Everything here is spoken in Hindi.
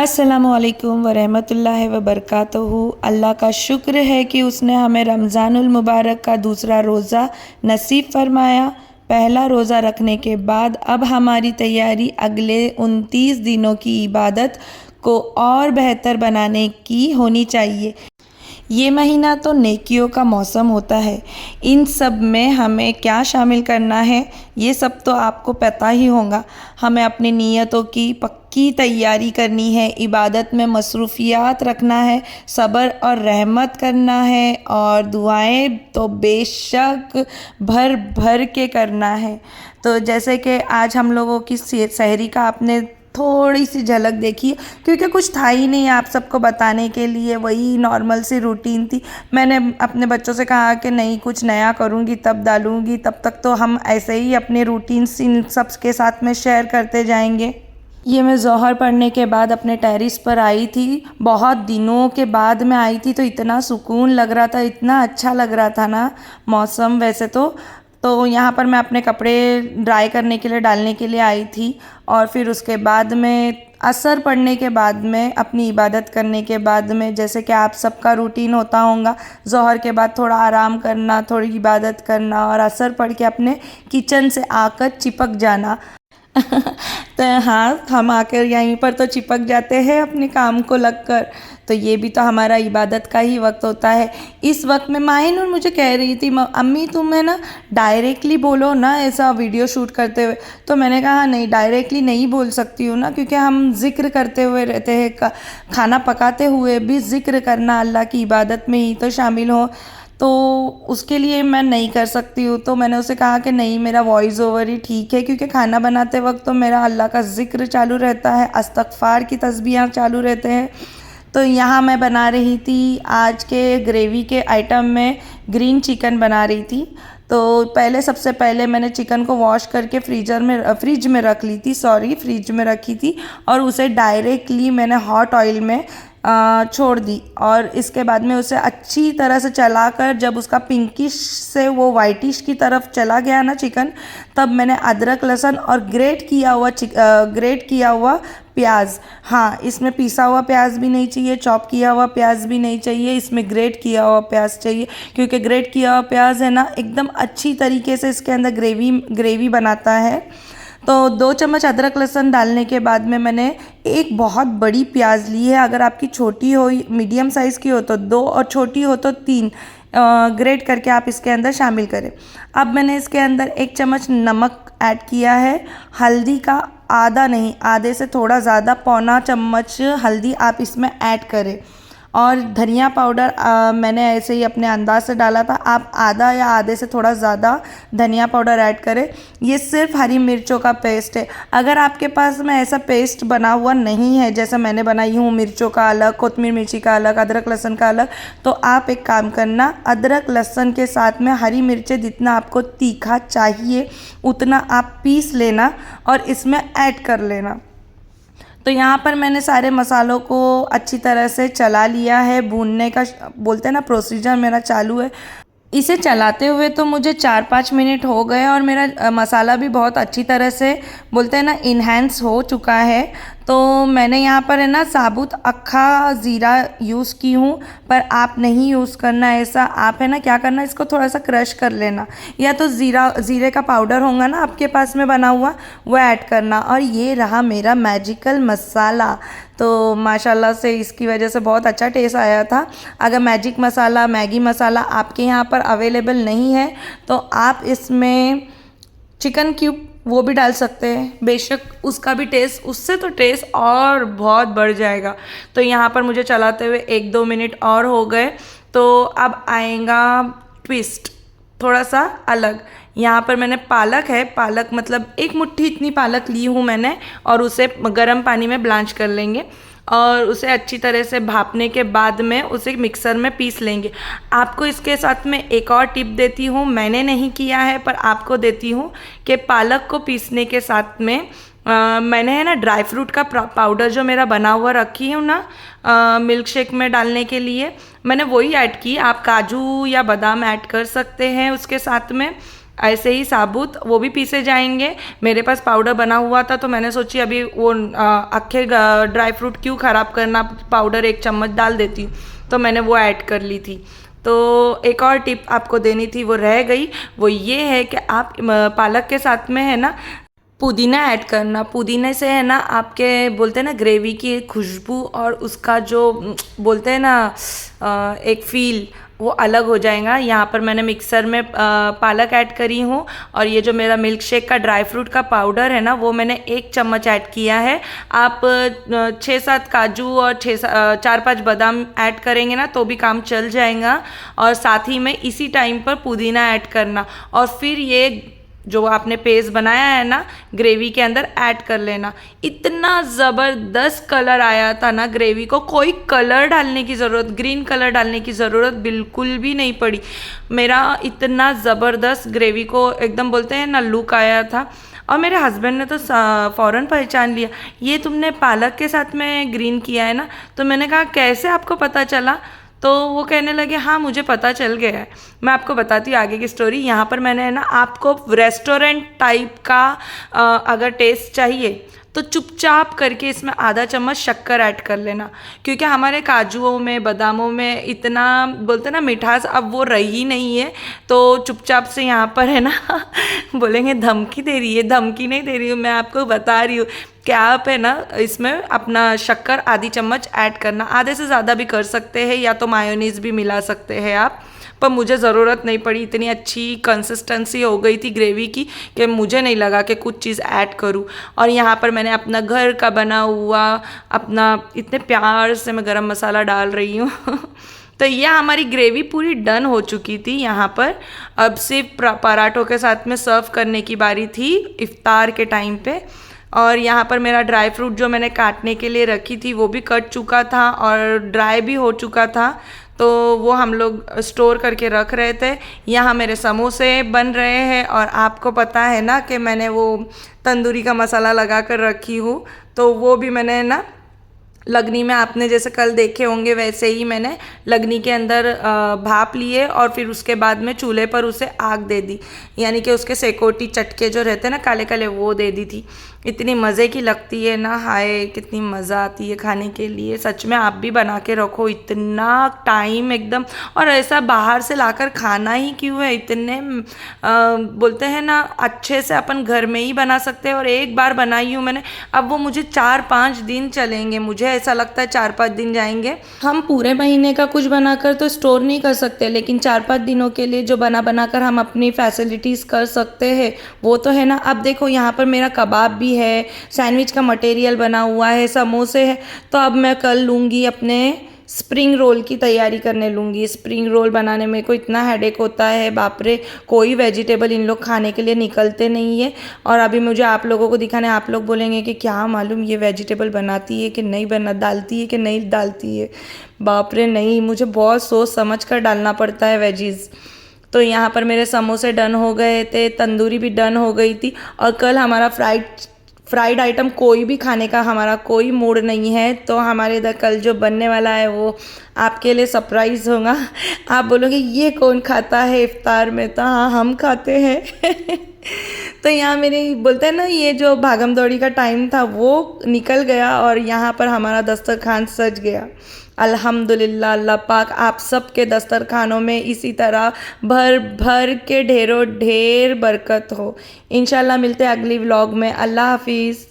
अस्सलामुअलैकुम वरहमतुल्लाहि वबरकातुहू। अल्लाह का शुक्र है कि उसने हमें रमज़ानुल मुबारक का दूसरा रोज़ा नसीब फरमाया। पहला रोज़ा रखने के बाद अब हमारी तैयारी अगले 29 दिनों की इबादत को और बेहतर बनाने की होनी चाहिए। ये महीना तो नेकियों का मौसम होता है। इन सब में हमें क्या शामिल करना है ये सब तो आपको पता ही होगा। हमें अपनी नीयतों की पक्की तैयारी करनी है, इबादत में मसरूफियात रखना है, सब्र और रहमत करना है और दुआएं तो बेशक भर भर के करना है। तो जैसे कि आज हम लोगों की सहरी का आपने थोड़ी सी झलक देखी, क्योंकि कुछ था ही नहीं आप सबको बताने के लिए, वही नॉर्मल सी रूटीन थी। मैंने अपने बच्चों से कहा कि नहीं कुछ नया करूँगी तब डालूँगी, तब तक तो हम ऐसे ही अपने रूटीन इन सब के साथ में शेयर करते जाएंगे। ये मैं ज़ोहर पढ़ने के बाद अपने टेरिस पर आई थी। बहुत दिनों के बाद मैं आई थी तो इतना सुकून लग रहा था, इतना अच्छा लग रहा था ना मौसम। वैसे तो यहाँ पर मैं अपने कपड़े ड्राई करने के लिए डालने के लिए आई थी और फिर उसके बाद में असर पढ़ने के बाद में अपनी इबादत करने के बाद में, जैसे कि आप सबका रूटीन होता होगा, ज़ोहर के बाद थोड़ा आराम करना, थोड़ी इबादत करना और असर पढ़ के अपने किचन से आकर चिपक जाना। तो हाँ, हम आकर यहीं पर तो चिपक जाते हैं अपने काम को लगकर। तो ये भी तो हमारा इबादत का ही वक्त होता है। इस वक्त में माहिनूर मुझे कह रही थी, अम्मी तुम्हें ना डायरेक्टली बोलो ना ऐसा वीडियो शूट करते हुए। तो मैंने कहा नहीं, डायरेक्टली नहीं बोल सकती हूँ ना, क्योंकि हम ज़िक्र करते हुए रहते हैं, खाना पकाते हुए भी ज़िक्र करना अल्लाह की इबादत में ही तो शामिल हो, तो उसके लिए मैं नहीं कर सकती हूँ। तो मैंने उसे कहा कि नहीं, मेरा वॉइस ओवर ही ठीक है, क्योंकि खाना बनाते वक्त तो मेरा अल्लाह का ज़िक्र चालू रहता है, इस्तग़फ़ार की तस्बीहां चालू रहते हैं। तो यहाँ मैं बना रही थी आज के ग्रेवी के आइटम में ग्रीन चिकन बना रही थी। तो सबसे पहले मैंने चिकन को वॉश करके फ्रिज में रख ली थी, फ्रिज में रखी थी और उसे डायरेक्टली मैंने हॉट ऑयल में छोड़ दी और इसके बाद में उसे अच्छी तरह से चलाकर जब उसका पिंकिश से वो वाइटिश की तरफ चला गया ना चिकन, तब मैंने अदरक लहसुन और ग्रेट किया हुआ प्याज, हाँ इसमें पिसा हुआ प्याज भी नहीं चाहिए, चॉप किया हुआ प्याज भी नहीं चाहिए, इसमें ग्रेट किया हुआ प्याज चाहिए, क्योंकि ग्रेट किया हुआ प्याज है ना एकदम अच्छी तरीके से इसके अंदर ग्रेवी बनाता है। तो 2 चम्मच अदरक लहसुन डालने के बाद में मैंने एक बहुत बड़ी प्याज ली है। अगर आपकी छोटी हो, मीडियम साइज़ की हो तो 2 और छोटी हो तो 3 ग्रेट करके आप इसके अंदर शामिल करें। अब मैंने इसके अंदर 1 चम्मच नमक ऐड किया है। हल्दी का आधा नहीं, आधे से थोड़ा ज़्यादा, पौना चम्मच हल्दी आप इसमें ऐड करें। और धनिया पाउडर मैंने ऐसे ही अपने अंदाज से डाला था, आप आधा या आधे से थोड़ा ज़्यादा धनिया पाउडर ऐड करें। ये सिर्फ हरी मिर्चों का पेस्ट है। अगर आपके पास में ऐसा पेस्ट बना हुआ नहीं है, जैसे मैंने बनाई हूँ, मिर्चों का अलग, कोतमीर मिर्ची का अलग, अदरक लहसुन का अलग, तो आप एक काम करना, अदरक लहसुन के साथ में हरी मिर्चें जितना आपको तीखा चाहिए उतना आप पीस लेना और इसमें ऐड कर लेना। तो यहाँ पर मैंने सारे मसालों को अच्छी तरह से चला लिया है। भूनने का बोलते हैं ना प्रोसीजर मेरा चालू है। इसे चलाते हुए तो मुझे 4-5 मिनट हो गए और मेरा मसाला भी बहुत अच्छी तरह से बोलते हैं ना इन्हेंस हो चुका है। तो मैंने यहाँ पर है ना साबुत अक्खा ज़ीरा यूज़ की हूँ, पर आप नहीं यूज़ करना ऐसा। आप है ना क्या करना, इसको थोड़ा सा क्रश कर लेना, या तो ज़ीरे का पाउडर होगा ना आपके पास में बना हुआ, वो ऐड करना। और ये रहा मेरा मैजिकल मसाला। तो माशाल्लाह से इसकी वजह से बहुत अच्छा टेस्ट आया था। अगर मैजिक मसाला, मैगी मसाला आपके यहाँ पर अवेलेबल नहीं है तो आप इसमें चिकन क्यूब वो भी डाल सकते हैं, बेशक उसका भी टेस्ट, उससे तो टेस्ट और बहुत बढ़ जाएगा। तो यहाँ पर मुझे चलाते हुए 1-2 मिनट और हो गए। तो अब आएगा ट्विस्ट थोड़ा सा अलग। यहाँ पर मैंने पालक मतलब 1 मुट्ठी इतनी पालक ली हूँ मैंने, और उसे गर्म पानी में ब्लांच कर लेंगे और उसे अच्छी तरह से भापने के बाद में उसे मिक्सर में पीस लेंगे। आपको इसके साथ में एक और टिप देती हूँ, मैंने नहीं किया है पर आपको देती हूँ कि पालक को पीसने के साथ में मैंने है ना ड्राई फ्रूट का पाउडर जो मेरा बना हुआ रखी हूँ ना मिल्क शेक में डालने के लिए, मैंने वही ऐड की। आप काजू या बादाम ऐड कर सकते हैं उसके साथ में। ऐसे ही साबुत वो भी पीसे जाएंगे। मेरे पास पाउडर बना हुआ था तो मैंने सोची अभी वो अक्खे ड्राई फ्रूट क्यों ख़राब करना, पाउडर 1 चम्मच डाल देती हूँ, तो मैंने वो ऐड कर ली थी। तो एक और टिप आपको देनी थी, वो रह गई। वो ये है कि आप पालक के साथ में है ना पुदीना ऐड करना। पुदीने से है ना आपके बोलते हैं ना ग्रेवी की खुशबू और उसका जो बोलते हैं ना एक फील वो अलग हो जाएगा। यहाँ पर मैंने मिक्सर में पालक ऐड करी हूँ और ये जो मेरा मिल्क शेक का ड्राई फ्रूट का पाउडर है ना वो मैंने 1 चम्मच ऐड किया है। आप 6-7 काजू और 4-5 बादाम ऐड करेंगे ना तो भी काम चल जाएगा। और साथ ही में इसी टाइम पर पुदीना ऐड करना और फिर ये जो आपने पेस्ट बनाया है ना ग्रेवी के अंदर ऐड कर लेना। इतना ज़बरदस्त कलर आया था ना ग्रेवी को, कोई कलर डालने की ज़रूरत, ग्रीन कलर डालने की ज़रूरत बिल्कुल भी नहीं पड़ी। मेरा इतना ज़बरदस्त ग्रेवी को एकदम बोलते हैं ना लुक आया था। और मेरे हस्बैंड ने तो फ़ौरन पहचान लिया, ये तुमने पालक के साथ में ग्रीन किया है ना। तो मैंने कहा कैसे आपको पता चला? तो वो कहने लगे हाँ मुझे पता चल गया है। मैं आपको बताती हूँ आगे की स्टोरी। यहाँ पर मैंने है ना आपको रेस्टोरेंट टाइप का अगर टेस्ट चाहिए तो चुपचाप करके इसमें आधा चम्मच शक्कर ऐड कर लेना, क्योंकि हमारे काजुओं में बादामों में इतना बोलते हैं ना मिठास अब वो रही नहीं है। तो चुपचाप से यहाँ पर है ना बोलेंगे धमकी दे रही है, धमकी नहीं दे रही हूँ, मैं आपको बता रही हूँ कि आप है ना इसमें अपना शक्कर आधी चम्मच ऐड करना। आधे से ज़्यादा भी कर सकते हैं या तो मायोनीज़ भी मिला सकते हैं आप, पर मुझे ज़रूरत नहीं पड़ी। इतनी अच्छी कंसिस्टेंसी हो गई थी ग्रेवी की कि मुझे नहीं लगा कि कुछ चीज़ ऐड करूँ। और यहाँ पर मैंने अपना घर का बना हुआ अपना इतने प्यार से मैं गरम मसाला डाल रही हूँ तो यह हमारी ग्रेवी पूरी डन हो चुकी थी यहाँ पर। अब सिर्फ पराठों के साथ में सर्व करने की बारी थी इफ्तार के टाइम पे। और यहाँ पर मेरा ड्राई फ्रूट जो मैंने काटने के लिए रखी थी वो भी कट चुका था और ड्राई भी हो चुका था, तो वो हम लोग स्टोर करके रख रहे थे। यहाँ मेरे समोसे बन रहे हैं और आपको पता है ना कि मैंने वो तंदूरी का मसाला लगा कर रखी हूँ, तो वो भी मैंने ना लगनी में आपने जैसे कल देखे होंगे वैसे ही मैंने लगनी के अंदर भाप लिए और फिर उसके बाद में चूल्हे पर उसे आग दे दी, यानी कि उसके सेकोटी चटके जो रहते हैं ना काले काले वो दे दी थी। इतनी मज़े की लगती है ना, हाय कितनी मज़ा आती है खाने के लिए। सच में आप भी बना के रखो, इतना टाइम एकदम। और ऐसा बाहर से लाकर खाना ही क्यों है, इतने बोलते हैं ना अच्छे से अपन घर में ही बना सकते हैं। और एक बार बनाई हूँ मैंने, अब वो मुझे 4-5 दिन चलेंगे, मुझे ऐसा लगता है 4-5 दिन जाएंगे। हम पूरे महीने का कुछ बनाकर तो स्टोर नहीं कर सकते, लेकिन 4-5 दिनों के लिए जो बना कर हम अपनी फैसिलिटीज़ कर सकते हैं वो तो है ना। अब देखो यहाँ पर मेरा कबाब भी है, सैंडविच का मटेरियल बना हुआ है, समोसे है। तो अब मैं कल लूँगी अपने स्प्रिंग रोल की तैयारी करने लूँगी। स्प्रिंग रोल बनाने में को इतना हेडेक होता है, बाप रे, कोई वेजिटेबल इन लोग खाने के लिए निकलते नहीं है। और अभी मुझे आप लोगों को दिखाने, आप लोग बोलेंगे कि क्या मालूम ये वेजिटेबल बनाती है कि नहीं डालती है कि नहीं डालती है। बाप रे नहीं, मुझे बहुत सोच समझ कर डालना पड़ता है वेजीज़। तो यहाँ पर मेरे समोसे डन हो गए थे, तंदूरी भी डन हो गई थी। और कल हमारा फ्राइड आइटम कोई भी खाने का हमारा कोई मूड नहीं है, तो हमारे इधर कल जो बनने वाला है वो आपके लिए सरप्राइज़ होगा। आप बोलोगे ये कौन खाता है इफ्तार में, तो हाँ हम खाते हैं तो यहाँ मेरे बोलते हैं ना ये जो भागम दौड़ी का टाइम था वो निकल गया और यहाँ पर हमारा दस्तरखान सज गया। अल्हम्दुलिल्लाह, अल्लाह पाक आप सब के दस्तरखानों में इसी तरह भर भर के ढेरों ढेर बरकत हो। इंशाल्लाह मिलते हैं अगली व्लॉग में। अल्लाह हाफिज़।